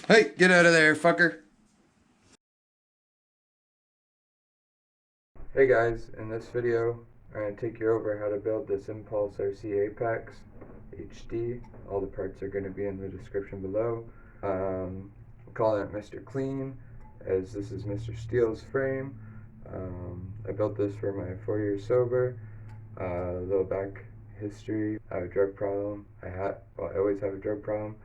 Hey, get out of there, fucker. Hey guys, in this video, I'm going to take you over how to build this ImpulseRC ApexHD. All the parts are going to be in the description below. I'm calling it Mr. Clean, as this is Mr.steele's frame. I built this for my 4 years sober. A little back history. I have a drug problem. I always have a drug problem.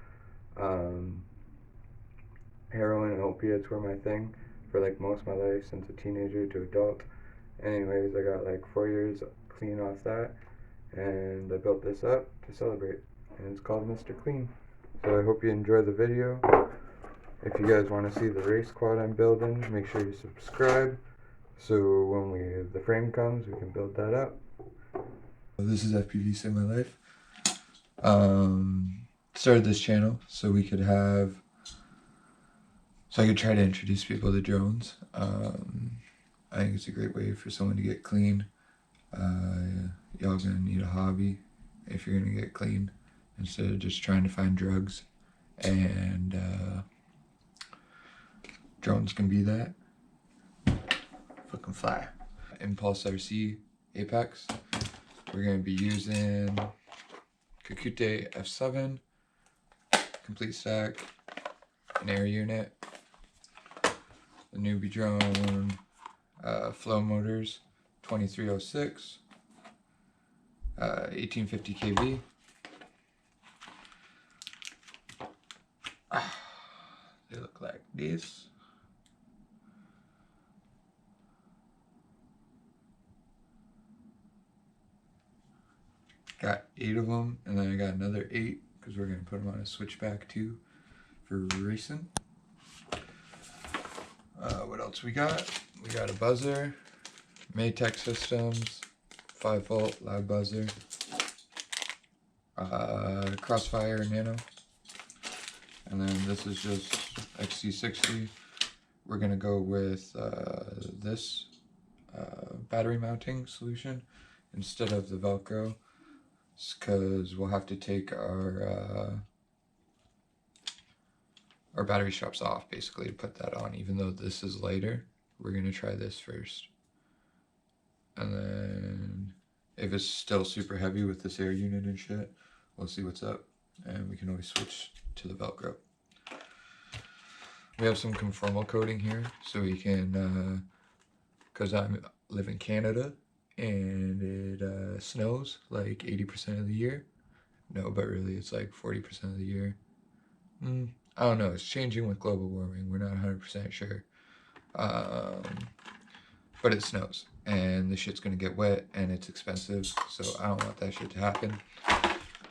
Heroin and opiates were my thing for like most of my life, since a teenager to adult. Anyways, I got like 4 years clean off that, and I built this up to celebrate, and it's called Mr. Clean. So I hope you enjoy the video. If you guys want to see the race quad I'm building, make sure you subscribe, so when the frame comes, we can build that up. This is FPV Save My Life. Started this channel so I could try to introduce people to drones. I think it's a great way for someone to get clean. Y'all gonna need a hobby if you're gonna get clean, instead of just trying to find drugs. And drones can be that. Fucking fly. ImpulseRC Apex. We're gonna be using qaud F7, complete stack, an air unit, the Newbeedrone flow motors, 2306, 1850 kV. They look like this. Got 8 of them, and then I got another 8 because we're going to put them on a switchback too for racing. What else we got? We got a buzzer, Matek systems, 5-volt loud buzzer, Crossfire Nano, and then this is just XT60. We're going to go with this battery mounting solution instead of the Velcro, because we'll have to take our battery straps off basically to put that on. Even though this is lighter, we're going to try this first, and then if it's still super heavy with this air unit and shit, we'll see what's up, and we can always switch to the Velcro. We have some conformal coating here so we can, because I live in Canada and it snows like 80% of the year. No, but really it's like 40% of the year. I don't know, it's changing with global warming, we're not 100% sure. But it snows, and the shit's gonna get wet, and it's expensive, so I don't want that shit to happen.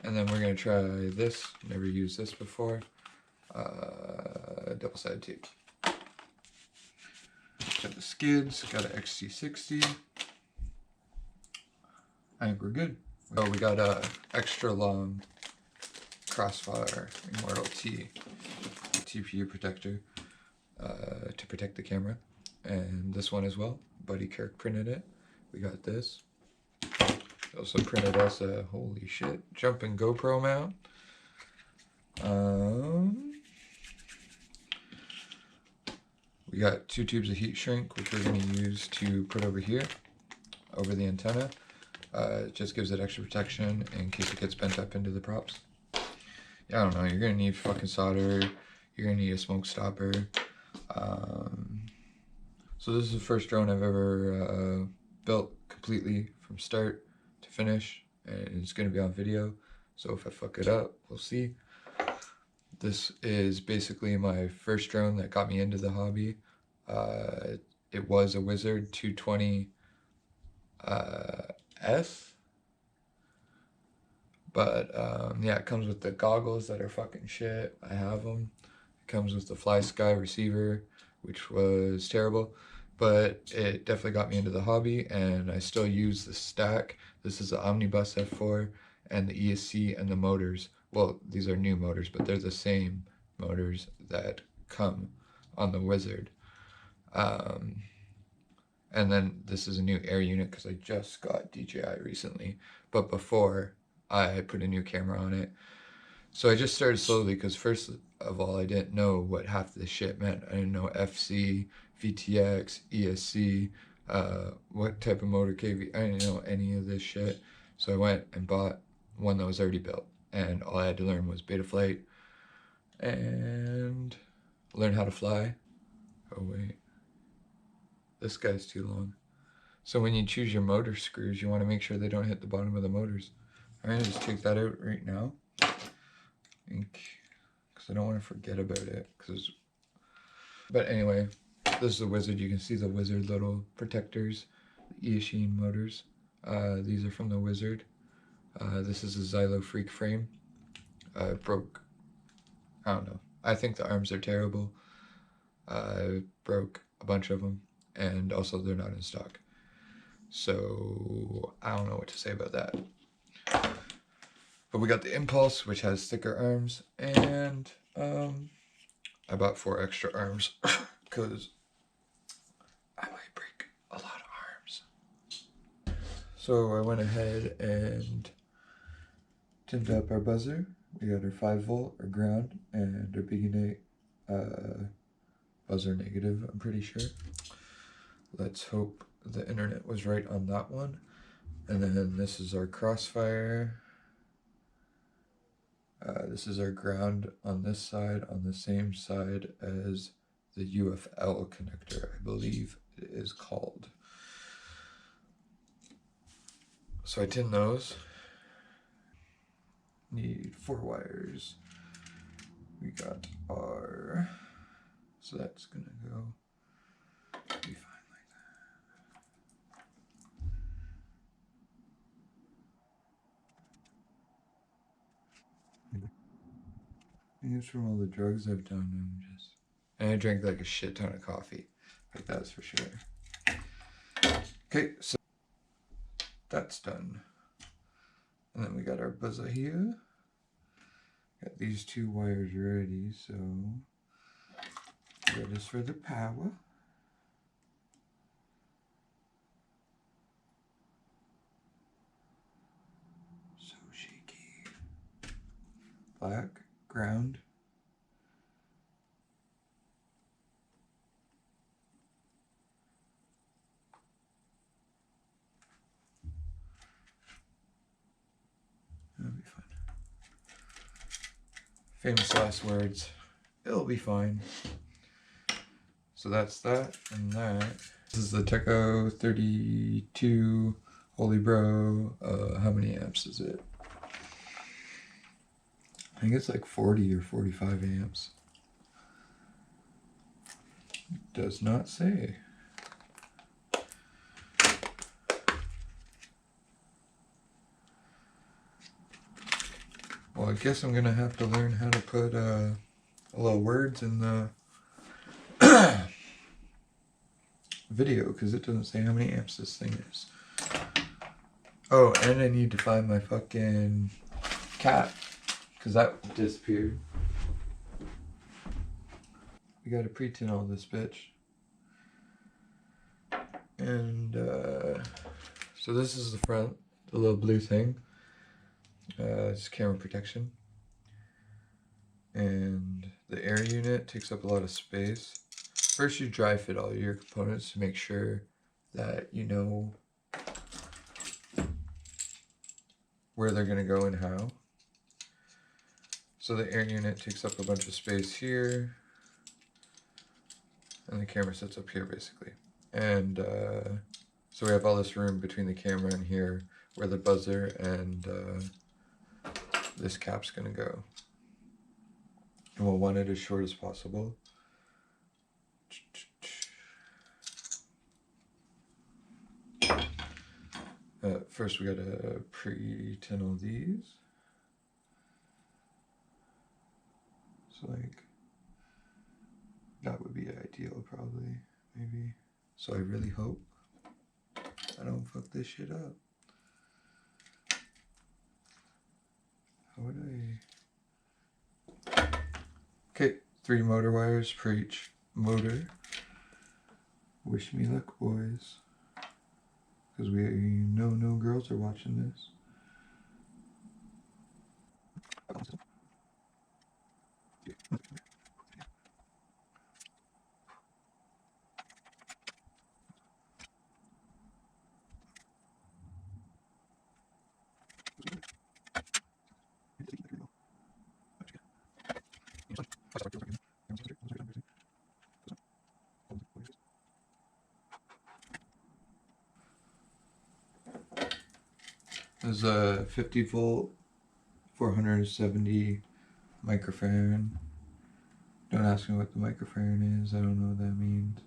And then we're gonna try this, never used this before, double-sided tape. Got the skids, got an XT60. I think we're good. Oh, we got a extra long Crossfire Immortal TPU protector to protect the camera, and this one as well. Buddy Kirk printed it. We got this. He also printed us a holy shit jumping GoPro mount. We got 2 tubes of heat shrink, which we're going to use to put over here, over the antenna. It just gives it extra protection in case it gets bent up into the props. Yeah, I don't know, you're going to need fucking solder, you're going to need a smoke stopper. So this is the first drone I've ever built completely from start to finish, and it's going to be on video, so if I fuck it up, we'll see. This is basically my first drone that got me into the hobby. It was a Wizard 220 S, but yeah, it comes with the goggles that are fucking shit. I have them. It comes with the Fly Sky receiver, which was terrible, but it definitely got me into the hobby, and I still use the stack. This is the Omnibus F4 and the ESC and the motors. Well, these are new motors, but they're the same motors that come on the Wizard. And then this is a new air unit because I just got DJI recently, but before I put a new camera on it. So I just started slowly because first of all, I didn't know what half this shit meant. I didn't know FC, VTX, ESC, what type of motor KV. I didn't know any of this shit. So I went and bought one that was already built, and all I had to learn was Betaflight and learn how to fly. Oh wait, this guy's too long. So when you choose your motor screws, you want to make sure they don't hit the bottom of the motors. I'm gonna just take that out right now, because I don't want to forget about it. But anyway, this is the Wizard. You can see the Wizard little protectors, the Eachine motors. These are from the Wizard. This is a Xylo Freak frame. Broke. I don't know. I think the arms are terrible. Broke a bunch of them, and also they're not in stock. So I don't know what to say about that. But we got the Impulse, which has thicker arms, and I bought 4 extra arms because I might break a lot of arms. So I went ahead and tinned up our buzzer. We got our 5 volt, our ground, and our beginning buzzer negative, I'm pretty sure. Let's hope the internet was right on that one. And then this is our Crossfire. This is our ground on this side, on the same side as the UFL connector, I believe it is called. So I tin those. Need 4 wires. We got our, so that's gonna go, be fine like that. I think it's from all the drugs I've done, and I drank like a shit ton of coffee, like that's for sure. Okay, so that's done. And then we got our buzzer here. Got these 2 wires ready, so that is for the power. So shaky. Black, ground. That'll be fine. Famous last words. It'll be fine. So that's that and that. This is the Tekko 32 Holybro. How many amps is it? I think it's like 40 or 45 amps. It does not say. Well, I guess I'm gonna have to learn how to put little words in the video, because it doesn't say how many amps this thing is. Oh, and I need to find my fucking cat, because that disappeared. We gotta pre-tin all this bitch. And so this is the front, the little blue thing. It's camera protection. And the air unit takes up a lot of space. First you dry fit all your components to make sure that you know where they're gonna go and how. So the air unit takes up a bunch of space here, and the camera sits up here basically. And so we have all this room between the camera and here where the buzzer and this cap's gonna go. And we'll want it as short as possible. First we gotta pre-tin all these. So like, that would be ideal probably, maybe. So I really hope I don't fuck this shit up. How would I? Okay, 3 motor wires per each motor. Wish me luck, boys. Because we know no girls are watching this. There's a 50 volt, 470 microfarad. Don't ask me what the microfarad is, I don't know what that means.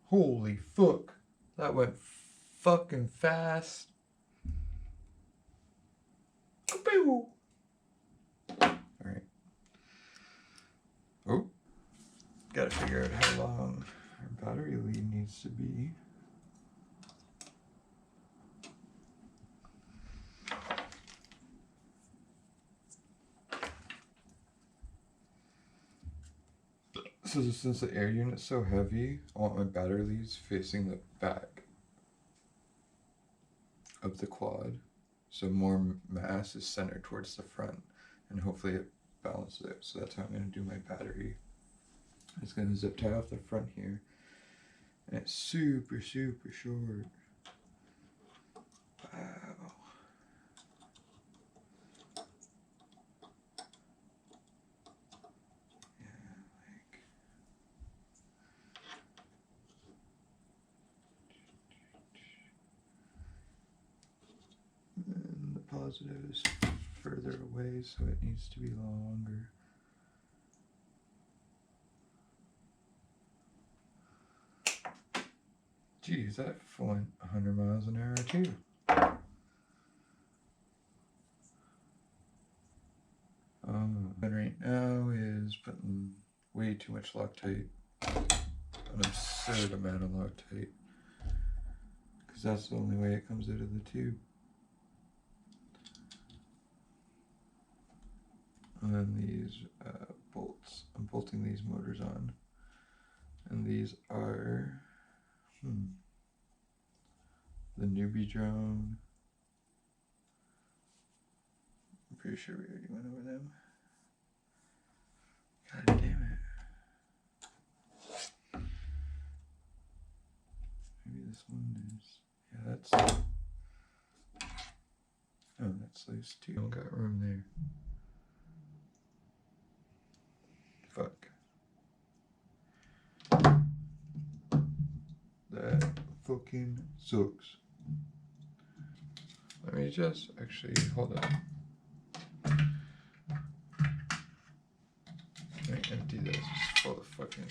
Holy fuck, that went fucking fast. Alright. Oh, gotta figure out how long our battery lead needs to be. So since the air unit's so heavy, I want my battery leads facing the back of the quad. So more mass is centered towards the front, and hopefully it balances it. So that's how I'm going to do my battery. It's going to zip tie off the front here, and it's super short. Wow. And the positive is further away, so it needs to be longer. Geez, that went 100 miles an hour too. And right now is putting way too much Loctite, an absurd amount of Loctite, because that's the only way it comes out of the tube. And then these bolts, I'm bolting these motors on, and these are the Newbeedrone. I'm pretty sure we already went over them. God damn it. Maybe this one is, yeah, that's, oh, that's loose too. Don't got room there. Fuck. That fucking sucks. Let me just actually hold on. Let me empty this. It's full of fucking.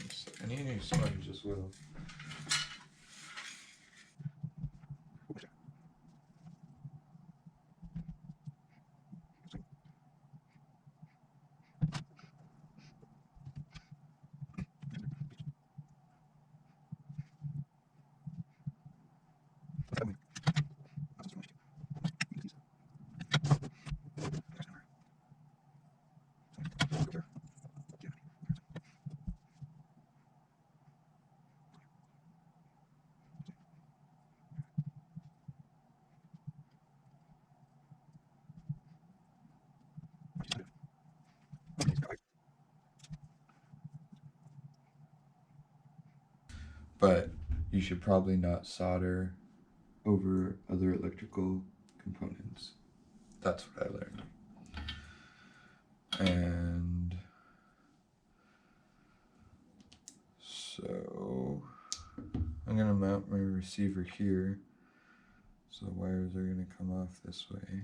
I need a new sponge as well. But you should probably not solder over other electrical components. That's what I learned. And so I'm gonna mount my receiver here, so the wires are gonna come off this way.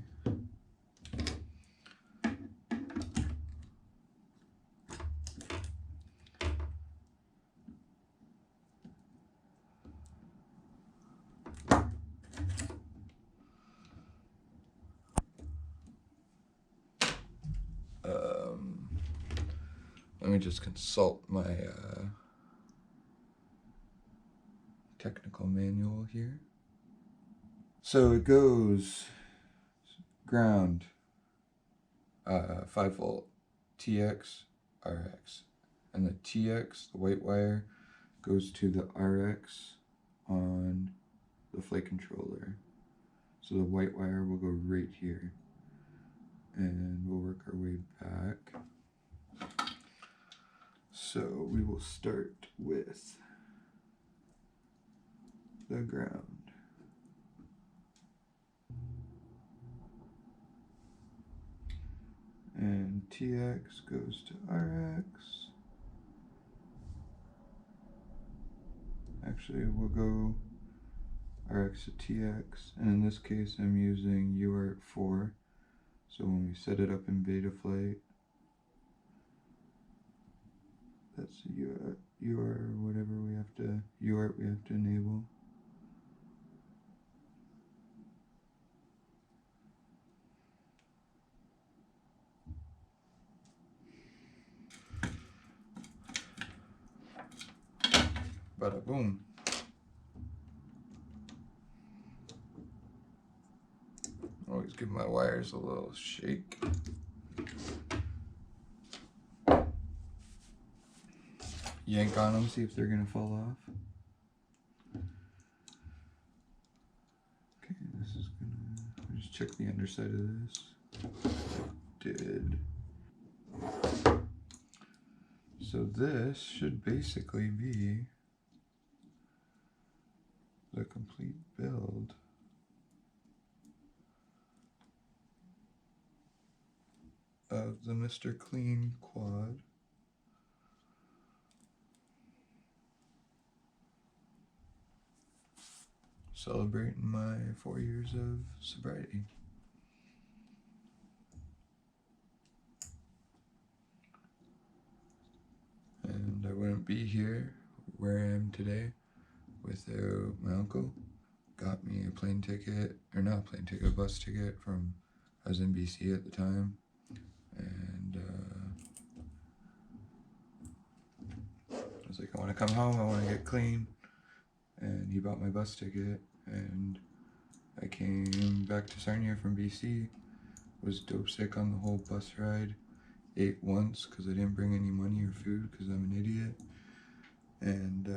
Let me just consult my technical manual here. So it goes ground, 5 volt, TX, RX. And the TX, the white wire, goes to the RX on the flight controller. So the white wire will go right here. And we'll work our way back. So we will start with the ground. And TX goes to RX. Actually, we'll go RX to TX. And in this case, I'm using UART 4. So when we set it up in beta flight, that's UART whatever we have to, UART we have to enable. Bada boom. Always give my wires a little shake. Yank on them, see if they're gonna fall off. Okay, this is gonna, just check the underside of this. Did. So this should basically be the complete build of the Mr. Clean quad. Celebrating my 4 years of sobriety. And I wouldn't be here where I am today without my uncle. Got me a plane ticket, or not a plane ticket, a bus ticket from, I was in BC at the time. And I was like, I want to come home, I want to get clean. And he bought my bus ticket, and I came back to Sarnia from BC, was dope sick on the whole bus ride, ate once because I didn't bring any money or food because I'm an idiot, and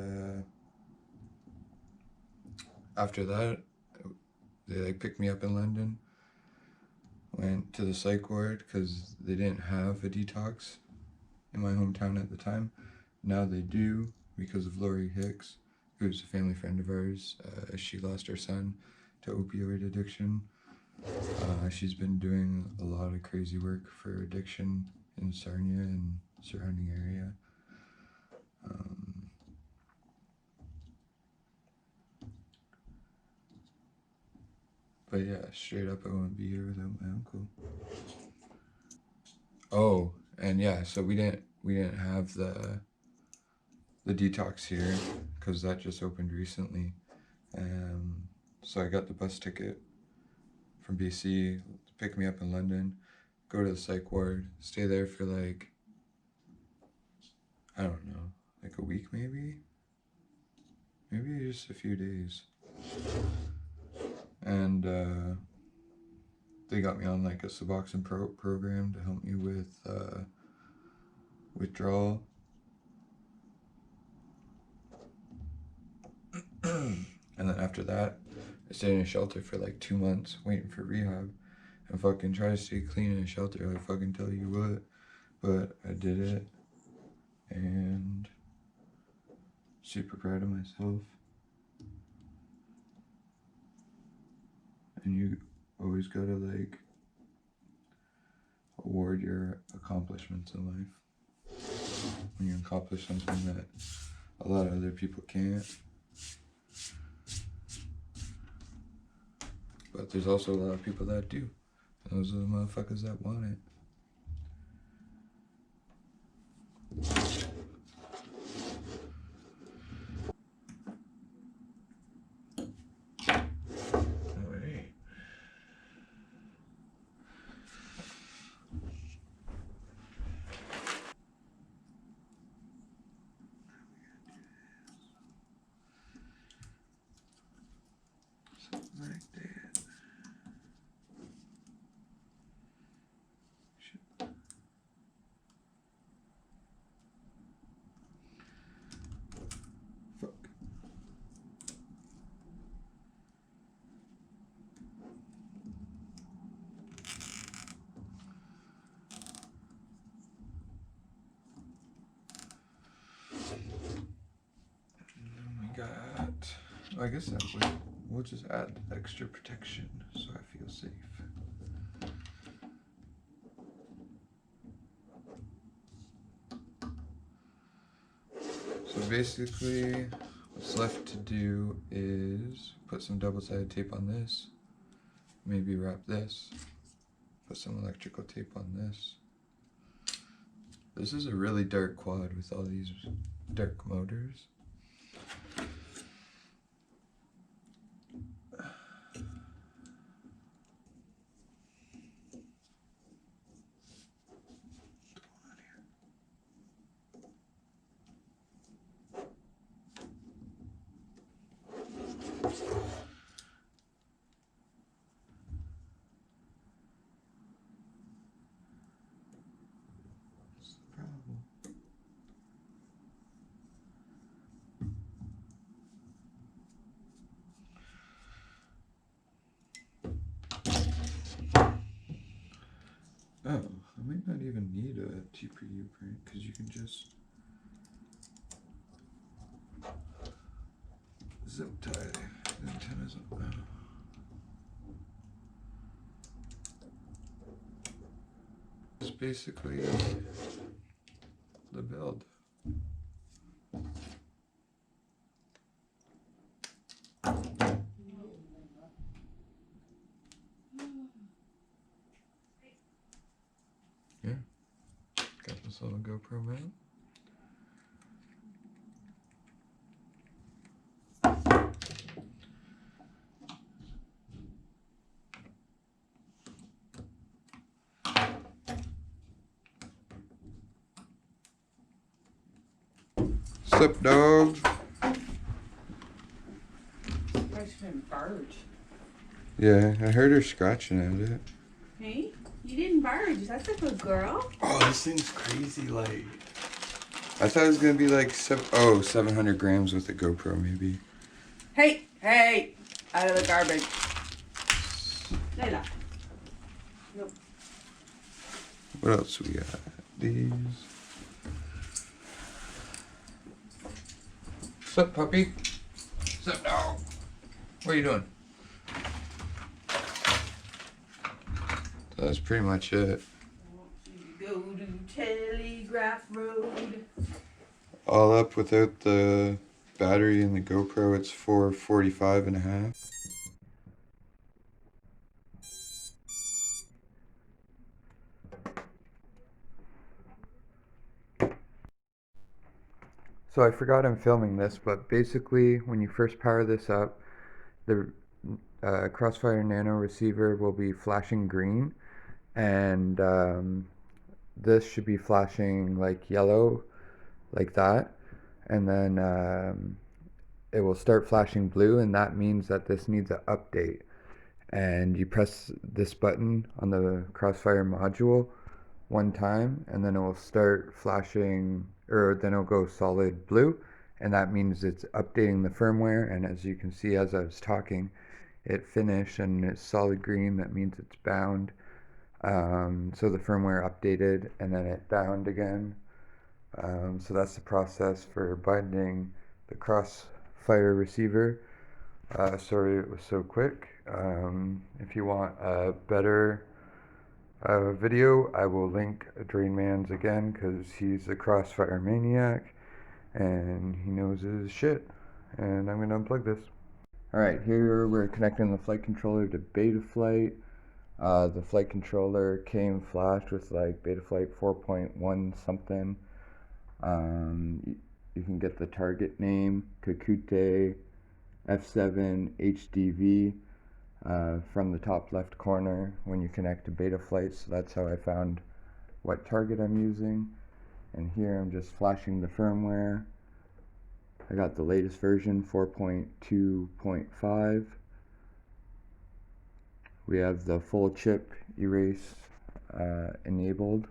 after that, they like picked me up in London, went to the psych ward because they didn't have a detox in my hometown at the time. Now they do because of Lori Hicks, who's a family friend of ours. She lost her son to opioid addiction. She's been doing a lot of crazy work for addiction in Sarnia and surrounding area. But yeah, straight up, I wouldn't be here without my uncle. Oh, and yeah, so we didn't have the detox here because that just opened recently. So I got the bus ticket from BC to pick me up in London, go to the psych ward, stay there for like, I don't know, like a week maybe just a few days. And they got me on like a Suboxone program to help me with withdrawal. And then after that, I stayed in a shelter for like 2 months waiting for rehab and fucking try to stay clean in a shelter. I fucking tell you what, but I did it and super proud of myself. And you always gotta like award your accomplishments in life when you accomplish something that a lot of other people can't. But there's also a lot of people that do. And those are the motherfuckers that want it. Alright. Something like this. I guess that way we'll just add extra protection so I feel safe. So basically, what's left to do is put some double-sided tape on this, maybe wrap this, put some electrical tape on this. This is a really dark quad with all these dark motors. Oh, I might not even need a TPU print because you can just zip tie the antennas up. It's basically the build. Yeah, got this little GoPro mount. Sup, dog? Barge. Yeah, I heard her scratching at it. Hey, you didn't barge. That's a good girl. Oh, this thing's crazy light. I thought it was gonna be like 700 grams with the GoPro maybe. Hey, hey, out of the garbage. Layla. Nope. What else we got? These. Sup, puppy? Sup, dog? What are you doing? That's pretty much it. Go to Telegraph Road. All up without the battery and the GoPro, it's 445.5. So I forgot I'm filming this, but basically when you first power this up, the Crossfire Nano receiver will be flashing green, and this should be flashing like yellow, like that, and then it will start flashing blue, and that means that this needs an update. And you press this button on the Crossfire module one time, and then it will start flashing, or then it'll go solid blue, and that means it's updating the firmware. And as you can see, as I was talking, it finished and it's solid green. That means it's bound. So the firmware updated and then it bound again. So that's the process for binding the Crossfire receiver. Sorry it was so quick. If you want a better video, I will link DrainMan's again, because he's a Crossfire maniac and he knows his shit. And I'm gonna unplug this. Alright, here we're connecting the flight controller to Betaflight. The flight controller came flashed with like Betaflight 4.1 something. You can get the target name, Kakute F7 HDV, from the top left corner when you connect to Betaflight. So that's how I found what target I'm using. And here I'm just flashing the firmware. I got the latest version, 4.2.5. We have the full chip erase enabled.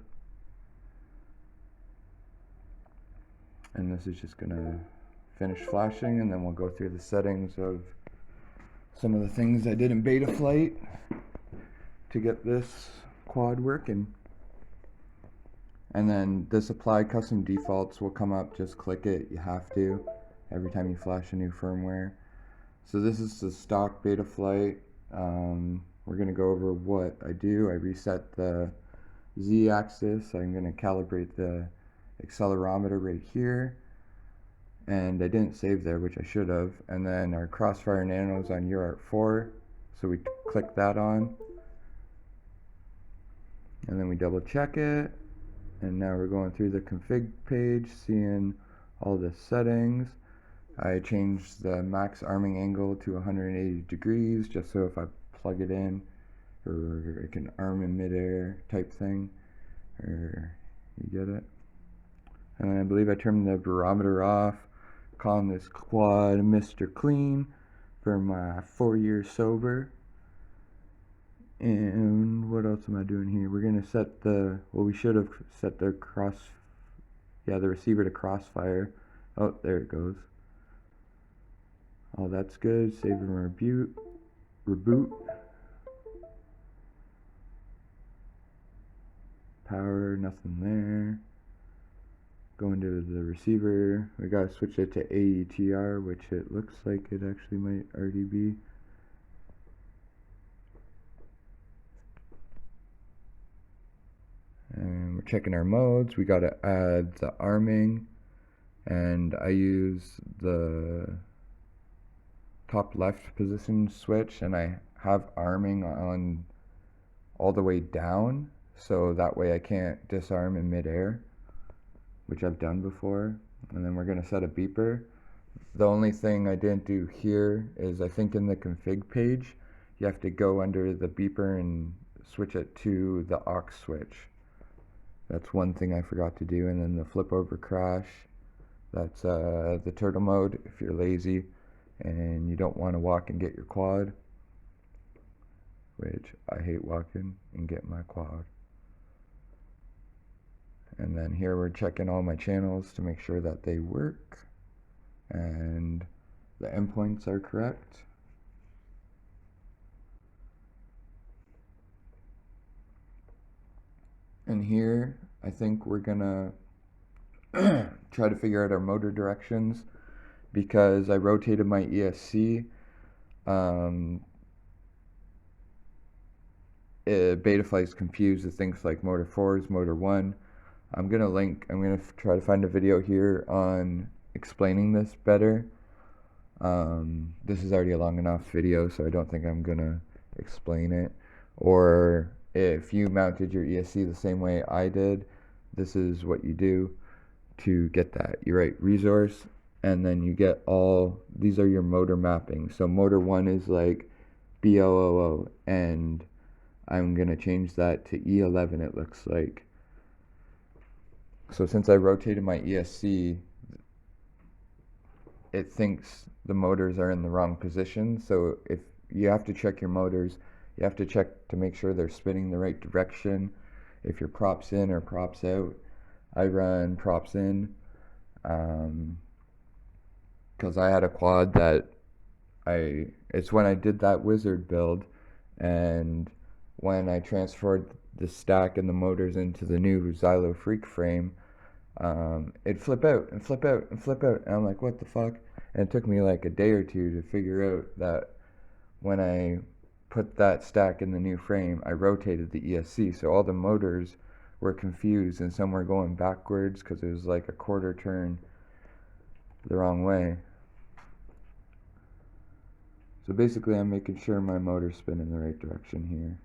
And this is just gonna finish flashing, and then we'll go through the settings of some of the things I did in Betaflight to get this quad working. And then this apply custom defaults will come up. Just click it, you have to, every time you flash a new firmware. So this is the stock Betaflight. We're going to go over what I do. I reset the z-axis. I'm going to calibrate the accelerometer right here. And I didn't save there, which I should have. And then our Crossfire Nano is on UART4. So we click that on. And then we double check it. And now we're going through the config page, seeing all the settings. I changed the max arming angle to 180 degrees, just so if I plug it in, or it can arm in midair type thing, or you get it. And I believe I turned the barometer off, calling this quad Mr. Clean for my 4-year sober. And what else am I doing here? We're gonna set the, well, we should have set the the receiver to Crossfire. Oh, there it goes. Oh, that's good. Save and reboot. Power, nothing there. Go into the receiver. We gotta switch it to AETR, which it looks like it actually might already be. And we're checking our modes. We gotta add the arming, and I use the top left position switch, and I have arming on all the way down, so that way I can't disarm in midair, which I've done before. And then we're gonna set a beeper. The only thing I didn't do here is I think in the config page you have to go under the beeper and switch it to the aux switch. That's one thing I forgot to do. And then the flip over crash, that's the turtle mode if you're lazy and you don't want to walk and get your quad, which I hate walking and get my quad. And then here we're checking all my channels to make sure that they work and the endpoints are correct. And here I think we're gonna try to figure out our motor directions, because I rotated my ESC. Betaflight is confused with things like motor 4s, motor 1. I'm gonna try to find a video here on explaining this better. This is already a long enough video, so I don't think I'm gonna explain it. Or if you mounted your ESC the same way I did, this is what you do to get that. You write resource, and then you get all, these are your motor mappings. So motor 1 is like BOOO, and I'm gonna change that to E11, it looks like. So since I rotated my ESC, it thinks the motors are in the wrong position. So if you have to check your motors, you have to check to make sure they're spinning the right direction. If your props in or props out, I run props in, because I had a quad that it's when I did that wizard build, and when I transferred the stack and the motors into the new Xylo Freak frame, it'd flip out and flip out and flip out, and I'm like, what the fuck? And it took me like a day or two to figure out that when I put that stack in the new frame, I rotated the ESC, so all the motors were confused and some were going backwards because it was like a quarter turn the wrong way. So basically I'm making sure my motors spin in the right direction here.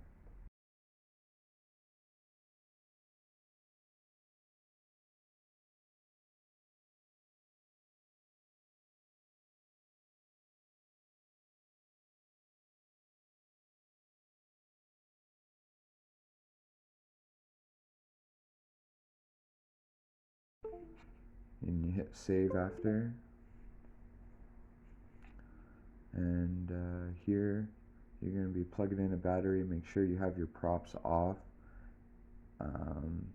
And you hit save after. And here you're going to be plugging in a battery. Make sure you have your props off. And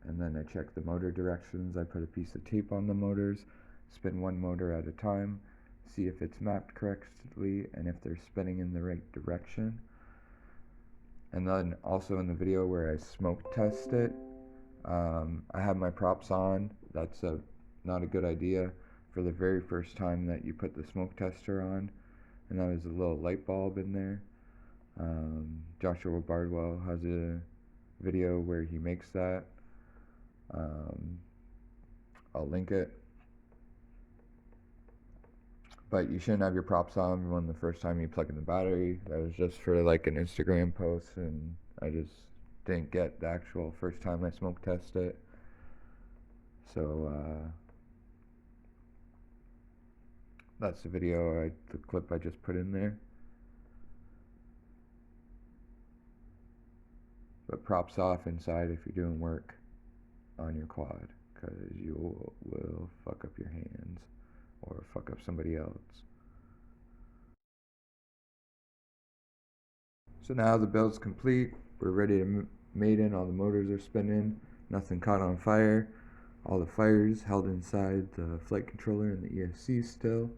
then I check the motor directions. I put a piece of tape on the motors, spin one motor at a time, see if it's mapped correctly and if they're spinning in the right direction. And then also in the video where I smoke test it, I have my props on. That's not a good idea for the very first time that you put the smoke tester on. and that was a little light bulb in there. Joshua Bardwell has a video where he makes that. I'll link it. But you shouldn't have your props on when the first time you plug in the battery. That was just for like an Instagram post, and I just didn't get the actual first time I smoke test it. So that's the video, the clip I just put in there. But props off inside if you're doing work on your quad, because you will fuck up your hands or fuck up somebody else. So now the build's complete. We're ready to maiden. All the motors are spinning. Nothing caught on fire. All the fires held inside the flight controller and the ESC still.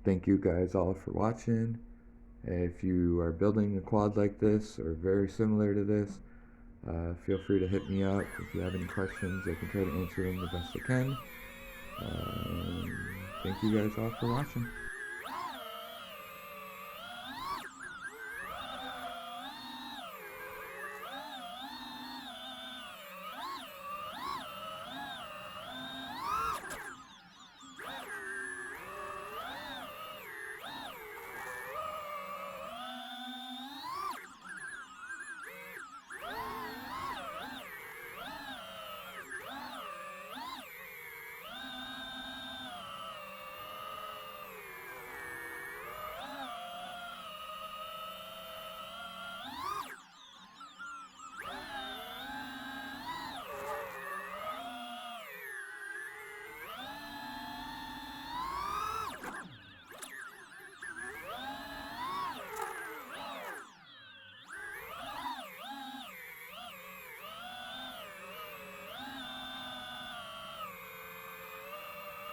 Thank you guys all for watching. If you are building a quad like this or very similar to this, feel free to hit me up. If you have any questions, I can try to answer them the best I can. Thank you guys all for watching.